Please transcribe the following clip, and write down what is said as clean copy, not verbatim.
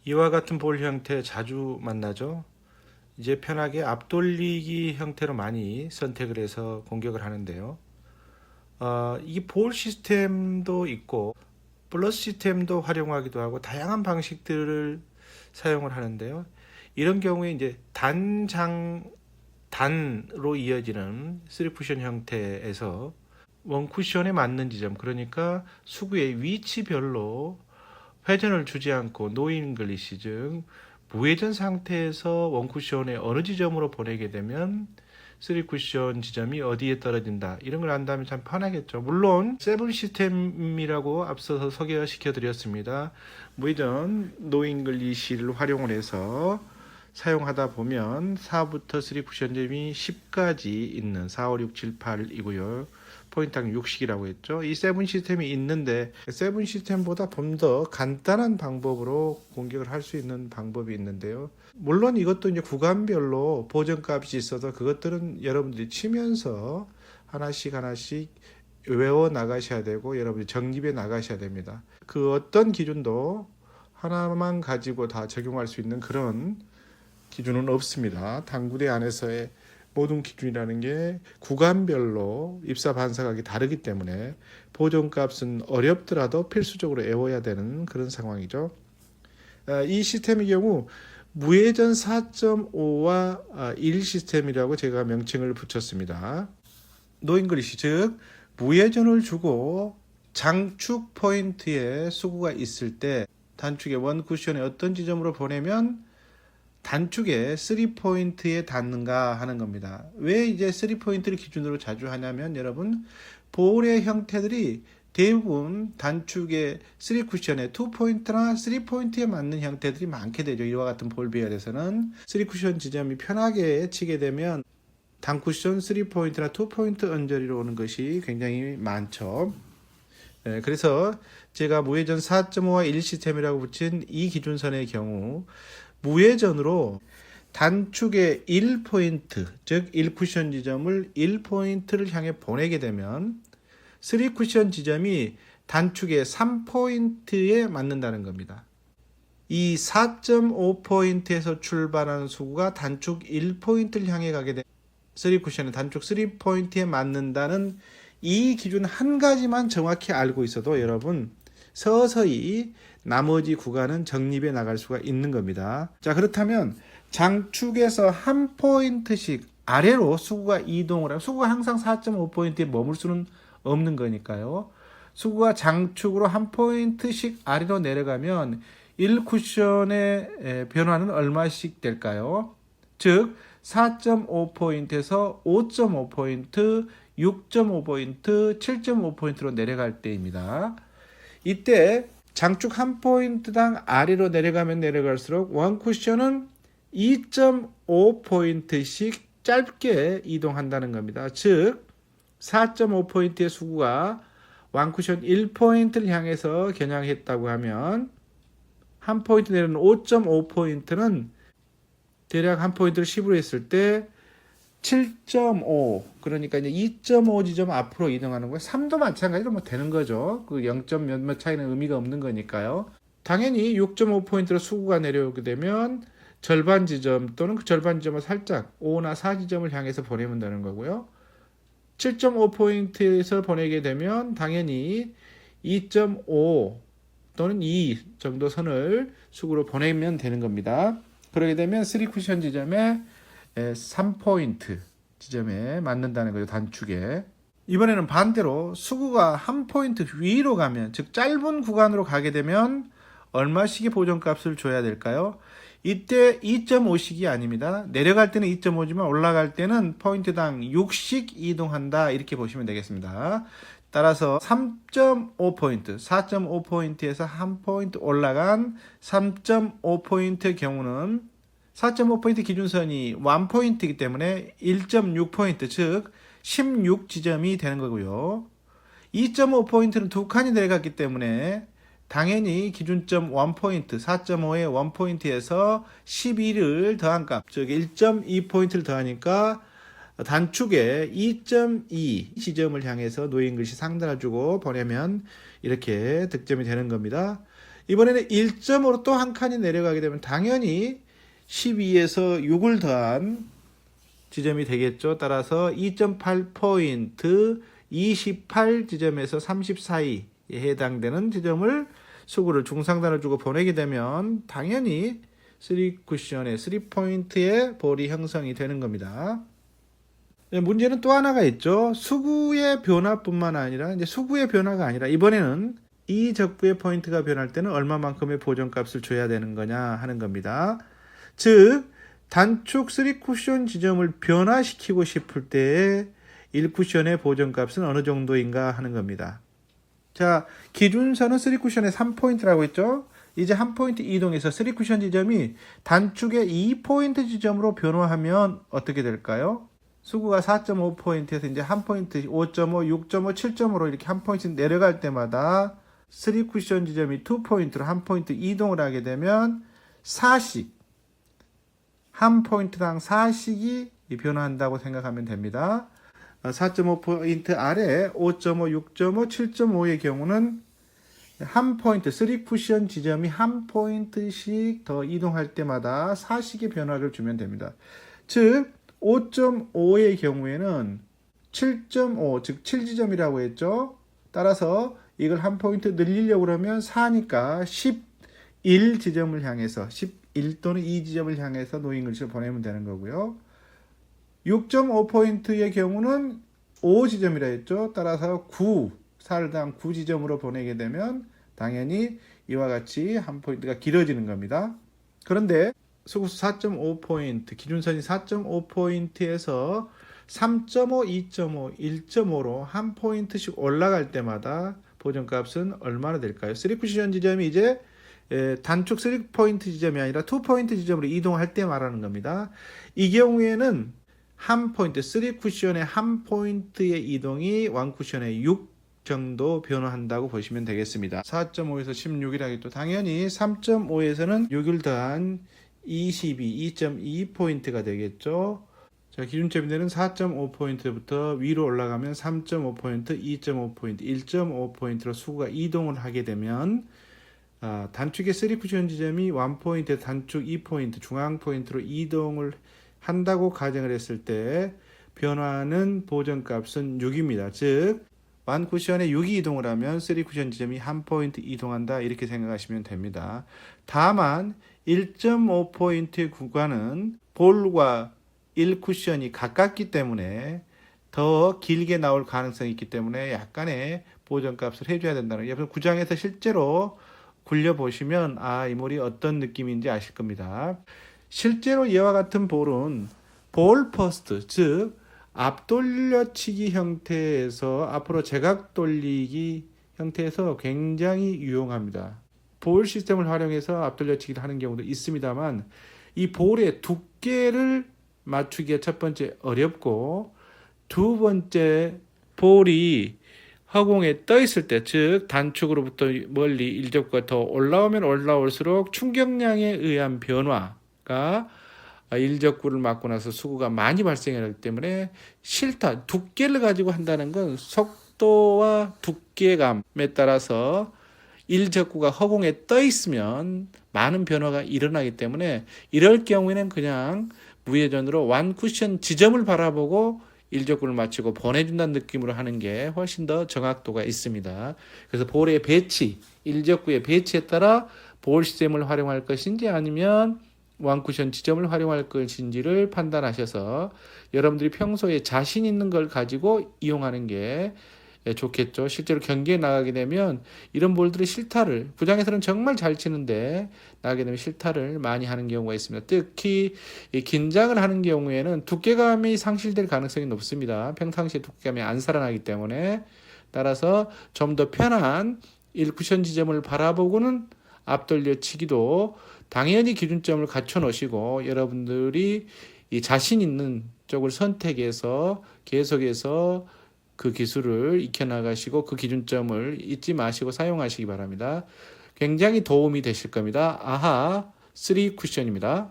이와 같은 볼 형태 자주 만나죠. 이제 편하게 앞돌리기 형태로 많이 선택을 해서 공격을 하는데요. 이 볼 시스템도 있고 플러스 시스템도 활용하기도 하고 다양한 방식들을 사용을 하는데요. 이런 경우에 이제 단로 이어지는 3쿠션 형태에서 원쿠션에 맞는 지점, 그러니까 수구의 위치별로 회전을 주지 않고 노 잉글리시, 즉 무회전 상태에서 원쿠션의 어느 지점으로 보내게 되면 3쿠션 지점이 어디에 떨어진다, 이런 걸 안다면 참 편하겠죠. 물론 세븐 시스템이라고 앞서서 소개시켜 드렸습니다. 무회전 노 잉글리시를 활용을 해서 사용하다 보면 4부터 3쿠션 점이 10까지 있는 4, 5, 6, 7, 8이고요. 포인트당 60이라고 했죠. 이 세븐 시스템이 있는데 세븐 시스템보다 좀 더 간단한 방법으로 공격을 할 수 있는 방법이 있는데요. 물론 이것도 이제 구간별로 보정값이 있어서 그것들은 여러분들이 치면서 하나씩 외워 나가셔야 되고 여러분들이 정립해 나가셔야 됩니다. 그 어떤 기준도 하나만 가지고 다 적용할 수 있는 그런 기준은 없습니다. 당구대 안에서의 모든 기준이라는 게 구간별로 입사 반사각이 다르기 때문에 보정값은 어렵더라도 필수적으로 외워야 되는 그런 상황이죠. 이 시스템의 경우 무회전 4.5와 1 시스템이라고 제가 명칭을 붙였습니다. 노잉글리시, 즉 무회전을 주고 장축 포인트에 수구가 있을 때 단축의 원 쿠션의 어떤 지점으로 보내면 단축에 3포인트에 닿는가 하는 겁니다. 왜 이제 3포인트를 기준으로 자주 하냐면 여러분 볼의 형태들이 대부분 단축의 3쿠션에 2포인트나 3포인트에 맞는 형태들이 많게 되죠. 이와 같은 볼 배열에서는 3쿠션 지점이 편하게 치게 되면 단쿠션 3포인트나 2포인트 언저리로 오는 것이 굉장히 많죠. 그래서 제가 무회전 4.5와 1 시스템이라고 붙인 이 기준선의 경우 무회전으로 단축의 1포인트, 즉 1쿠션 지점을 1포인트를 향해 보내게 되면 3쿠션 지점이 단축의 3포인트에 맞는다는 겁니다. 이 4.5포인트에서 출발하는 수구가 단축 1포인트를 향해 가게 되면 3쿠션의 단축 3포인트에 맞는다는 이 기준 한 가지만 정확히 알고 있어도 여러분 서서히 나머지 구간은 정립해 나갈 수가 있는 겁니다. 자, 그렇다면 장축에서 한 포인트씩 아래로 수구가 이동을 하면 수구가 항상 4.5포인트에 머물 수는 없는 거니까요. 수구가 장축으로 한 포인트씩 아래로 내려가면 1쿠션의 변화는 얼마씩 될까요? 즉 4.5포인트에서 5.5포인트, 6.5포인트, 7.5포인트로 내려갈 때입니다. 이때 장축 한 포인트당 아래로 내려가면 내려갈수록 원 쿠션은 2.5포인트씩 짧게 이동한다는 겁니다. 즉 4.5포인트의 수구가 원 쿠션 1포인트를 향해서 겨냥했다고 하면 한 포인트 내려는 5.5포인트는 대략 한 포인트를 10으로 했을 때 7.5, 그러니까 이제 2.5 지점 앞으로 이동하는 거예요. 3도 마찬가지로 뭐 되는 거죠. 그 0점 몇몇 차이는 의미가 없는 거니까요. 당연히 6.5포인트로 수구가 내려오게 되면 절반 지점 또는 그 절반 지점을 살짝 5나 4 지점을 향해서 보내면 되는 거고요. 7.5포인트에서 보내게 되면 당연히 2.5 또는 2 정도 선을 수구로 보내면 되는 겁니다. 그러게 되면 3쿠션 지점에 3포인트 지점에 맞는다는 거죠. 단축에. 이번에는 반대로 수구가 한 포인트 위로 가면, 즉 짧은 구간으로 가게 되면 얼마씩의 보정값을 줘야 될까요? 이때 2.5씩이 아닙니다. 내려갈 때는 2.5지만 올라갈 때는 포인트당 6씩 이동한다, 이렇게 보시면 되겠습니다. 따라서 3.5포인트, 4.5포인트에서 한 포인트 올라간 3.5포인트의 경우는 4.5포인트 기준선이 1포인트이기 때문에 1.6포인트, 즉 16지점이 되는 거고요. 2.5포인트는 두 칸이 내려갔기 때문에 당연히 기준점 1포인트, 4.5의 1포인트에서 12를 더한 값, 즉 1.2포인트를 더하니까 단축에 2.2 지점을 향해서 노잉글리시 상단을 주고 보내면 이렇게 득점이 되는 겁니다. 이번에는 1점으로 또 한 칸이 내려가게 되면 당연히 12에서 6을 더한 지점이 되겠죠. 따라서 2.8포인트 28 지점에서 30 사이에 해당되는 지점을 수구를 중상단을 주고 보내게 되면 당연히 3쿠션의 3포인트의 볼이 형성이 되는 겁니다. 문제는 또 하나가 있죠. 수구의 변화뿐만 아니라 이제 수구의 변화가 아니라 이번에는 이 적구의 포인트가 변할 때는 얼마만큼의 보정값을 줘야 되는 거냐 하는 겁니다. 즉 단축 3쿠션 지점을 변화시키고 싶을 때 1쿠션의 보정값은 어느 정도인가 하는 겁니다. 자, 기준선은 3쿠션의 3포인트라고 했죠. 이제 한 포인트 이동해서 3쿠션 지점이 단축의 2포인트 지점으로 변화하면 어떻게 될까요? 수구가 4.5포인트에서 이제 한 포인트 5.5, 6.5, 7.5로 이렇게 한 포인트 내려갈 때마다 3쿠션 지점이 2포인트로 한 포인트 이동을 하게 되면 4씩 한 포인트당 4씩이 변화한다고 생각하면 됩니다. 4.5포인트 아래 5.5, 6.5, 7.5의 경우는 한 포인트 3쿠션 지점이 한 포인트씩 더 이동할 때마다 4씩의 변화를 주면 됩니다. 즉 5.5의 경우에는 7.5, 즉 7지점이라고 했죠. 따라서 이걸 한 포인트 늘리려고 그러면 4니까 11지점을 향해서 11 또는 2지점을 향해서 노인 글씨를 보내면 되는 거고요. 6.5포인트의 경우는 5지점이라 했죠. 따라서 9, 4당 9지점으로 보내게 되면 당연히 이와 같이 한 포인트가 길어지는 겁니다. 그런데 수구수 4.5포인트, 기준선이 4.5포인트에서 3.5, 2.5, 1.5로 한 포인트씩 올라갈 때마다 보정값은 얼마나 될까요? 3쿠션 지점이 이제 단축 3포인트 지점이 아니라 2포인트 지점으로 이동할 때 말하는 겁니다. 이 경우에는 한 포인트, 3쿠션의 한 포인트의 이동이 1쿠션의 6 정도 변화한다고 보시면 되겠습니다. 4.5에서 16이라기 또 당연히 3.5에서는 6을 더한 22, 2.2포인트가 되겠죠. 자, 기준점이 되는 4.5포인트부터 위로 올라가면 3.5포인트, 2.5포인트, 1.5포인트로 수구가 이동을 하게 되면 단축의 3쿠션 지점이 1포인트, 단축 2포인트, 중앙 포인트로 이동을 한다고 가정을 했을 때 변화하는 보정값은 6입니다. 즉 1쿠션에 6이 이동을 하면 3쿠션 지점이 한 포인트 이동한다 이렇게 생각하시면 됩니다. 다만 1.5포인트의 구간은 볼과 1쿠션이 가깝기 때문에 더 길게 나올 가능성이 있기 때문에 약간의 보정값을 해줘야 된다는 거예요. 구장에서 실제로 굴려보시면 이 볼이 어떤 느낌인지 아실 겁니다. 실제로 이와 같은 볼은 볼 퍼스트, 즉 앞돌려치기 형태에서 앞으로 제각 돌리기 형태에서 굉장히 유용합니다. 볼 시스템을 활용해서 앞돌려치기를 하는 경우도 있습니다만 이 볼의 두께를 맞추기가 첫 번째 어렵고 두 번째 볼이 허공에 떠 있을 때, 즉 단축으로부터 멀리 일접과 더 올라오면 올라올수록 충격량에 의한 변화가 일적구를 맞고 나서 수구가 많이 발생하기 때문에 실타, 두께를 가지고 한다는 건 속도와 두께감에 따라서 일적구가 허공에 떠 있으면 많은 변화가 일어나기 때문에 이럴 경우에는 그냥 무회전으로 1쿠션 지점을 바라보고 일적구를 맞추고 보내준다는 느낌으로 하는 게 훨씬 더 정확도가 있습니다. 그래서 볼의 배치, 일적구의 배치에 따라 볼 시스템을 활용할 것인지 아니면 1쿠션 지점을 활용할 것인지를 판단하셔서 여러분들이 평소에 자신 있는 걸 가지고 이용하는 게 좋겠죠. 실제로 경기에 나가게 되면 이런 볼들의 실타를, 구장에서는 정말 잘 치는데 나가게 되면 실타를 많이 하는 경우가 있습니다. 특히 긴장을 하는 경우에는 두께감이 상실될 가능성이 높습니다. 평상시에 두께감이 안 살아나기 때문에. 따라서 좀 더 편한 1쿠션 지점을 바라보고는 앞돌려치기도 당연히 기준점을 갖춰 놓으시고 여러분들이 이 자신 있는 쪽을 선택해서 계속해서 그 기술을 익혀나가시고 그 기준점을 잊지 마시고 사용하시기 바랍니다. 굉장히 도움이 되실 겁니다. 아하 3쿠션입니다.